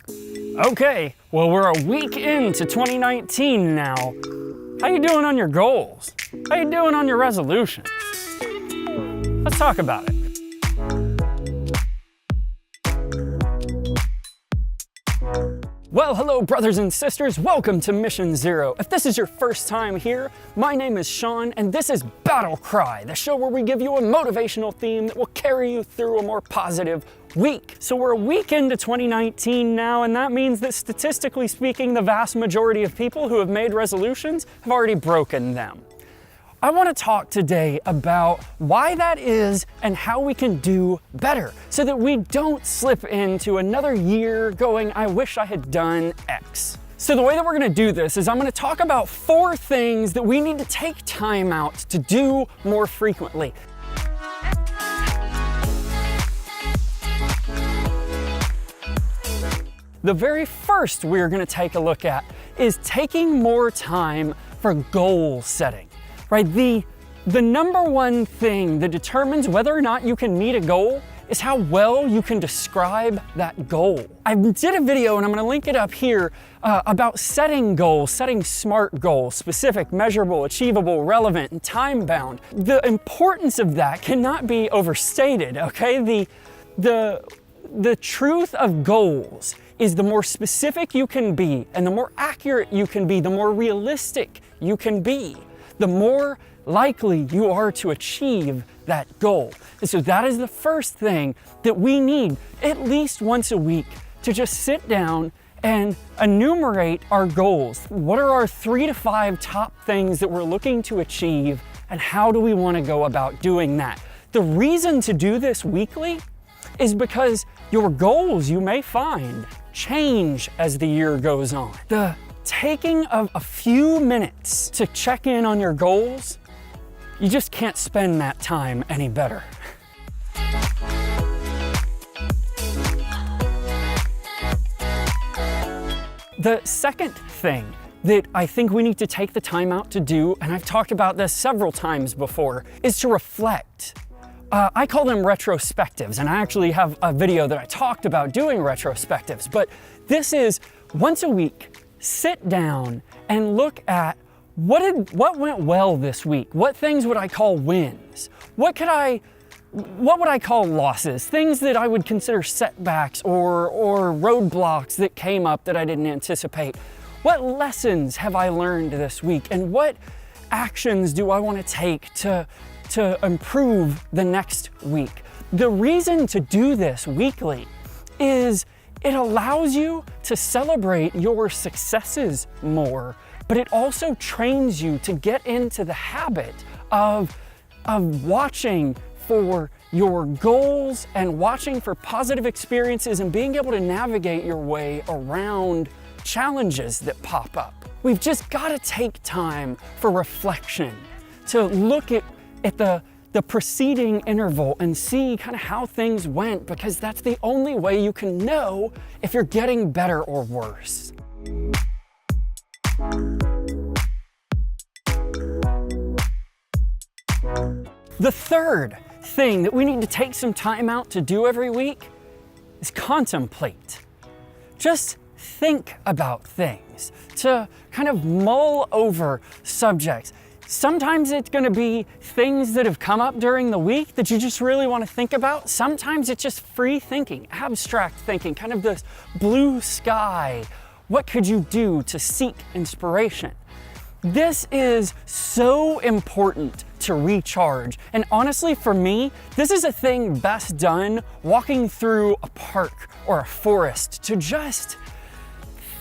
Okay, well, we're a week into 2019 now. How you doing on your goals? How you doing on your resolutions? Let's talk about it. Well, hello brothers and sisters, welcome to Mission Zero. If this is your first time here, my name is Shawn and this is Battle Cry, the show where we give you a motivational theme that will carry you through a more positive week. So we're a week into 2019 now, and that means that statistically speaking, the vast majority of people who have made resolutions have already broken them. I want to talk today about why that is and how we can do better so that we don't slip into another year going, I wish I had done X. So the way that we're going to do this is I'm going to talk about 4 things that we need to take time out to do more frequently. The very first we're going to take a look at is taking more time for goal setting. Right? The number one thing that determines whether or not you can meet a goal is how well you can describe that goal. I did a video, and I'm going to link it up here, about setting goals, setting SMART goals, specific, measurable, achievable, relevant, and time-bound. The importance of that cannot be overstated, okay? The truth of goals is the more specific you can be, and the more accurate you can be, the more realistic you can be, the more likely you are to achieve that goal. And so that is the first thing that we need at least once a week, to just sit down and enumerate our goals. What are our 3 to 5 top things that we're looking to achieve, and how do we want to go about doing that? The reason to do this weekly is because your goals, you may find, change as the year goes on. The taking of a few minutes to check in on your goals, you just can't spend that time any better. The second thing that I think we need to take the time out to do, and I've talked about this several times before, is to reflect. I call them retrospectives, and I actually have a video that I talked about doing retrospectives, but this is once a week, sit down and look at what went well this week. What things would I call wins? What would I call losses? Things that I would consider setbacks or roadblocks that came up that I didn't anticipate. What lessons have I learned this week? And what actions do I want to take to improve the next week? The reason to do this weekly is it allows you to celebrate your successes more, but it also trains you to get into the habit of watching for your goals and watching for positive experiences and being able to navigate your way around challenges that pop up. We've just got to take time for reflection, to look at the preceding interval and see kind of how things went, because that's the only way you can know if you're getting better or worse. The third thing that we need to take some time out to do every week is contemplate. Just think about things, to kind of mull over subjects. Sometimes it's going to be things that have come up during the week that you just really want to think about. Sometimes it's just free thinking, abstract thinking, kind of this blue sky. What could you do to seek inspiration? This is so important to recharge. And honestly, for me, this is a thing best done walking through a park or a forest, to just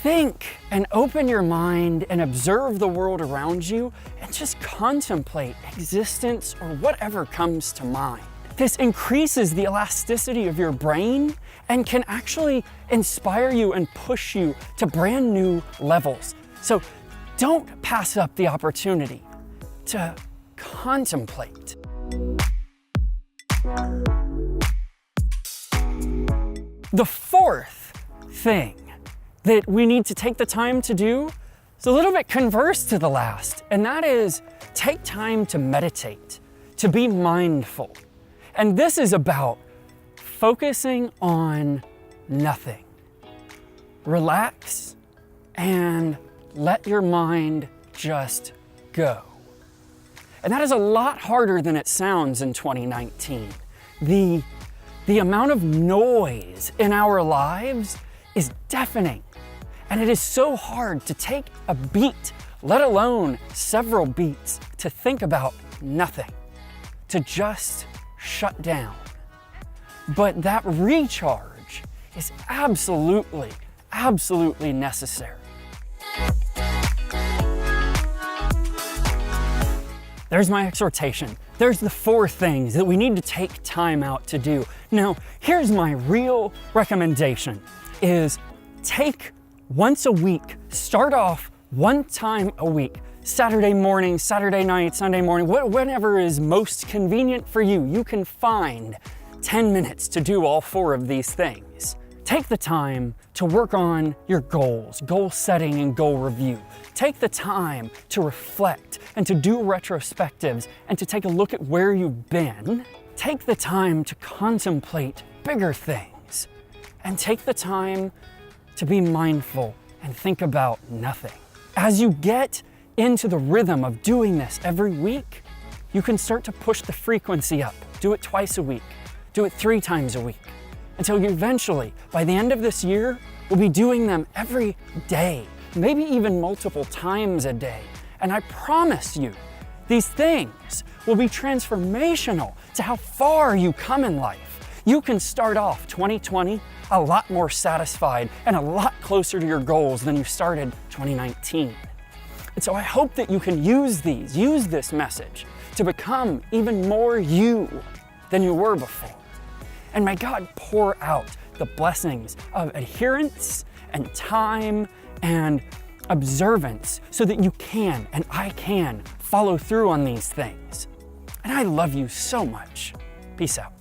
think and open your mind and observe the world around you and just contemplate existence or whatever comes to mind. This increases the elasticity of your brain and can actually inspire you and push you to brand new levels. So don't pass up the opportunity to contemplate. The fourth thing that we need to take the time to do is a little bit converse to the last, and that is take time to meditate, to be mindful. And this is about focusing on nothing. relax and let your mind just go. And that is a lot harder than it sounds in 2019. The amount of noise in our lives is deafening. And it is so hard to take a beat, let alone several beats, to think about nothing, to just shut down. But that recharge is absolutely, absolutely necessary. There's my exhortation. There's the 4 things that we need to take time out to do. Now, here's my real recommendation is take once a week, start off one time a week, Saturday morning, Saturday night, Sunday morning, whenever is most convenient for you. You can find 10 minutes to do all 4 of these things. Take the time to work on your goals, goal setting and goal review. Take the time to reflect and to do retrospectives and to take a look at where you've been. Take the time to contemplate bigger things and take the time to be mindful and think about nothing. As you get into the rhythm of doing this every week, you can start to push the frequency up. Do it twice a week. Do it 3 times a week. Until you eventually, by the end of this year, will be doing them every day, maybe even multiple times a day. And I promise you, these things will be transformational to how far you come in life. You can start off 2020 a lot more satisfied and a lot closer to your goals than you started 2019. And so I hope that you can use this message to become even more you than you were before. And may God pour out the blessings of adherence and time and observance so that you can and I can follow through on these things. And I love you so much. Peace out.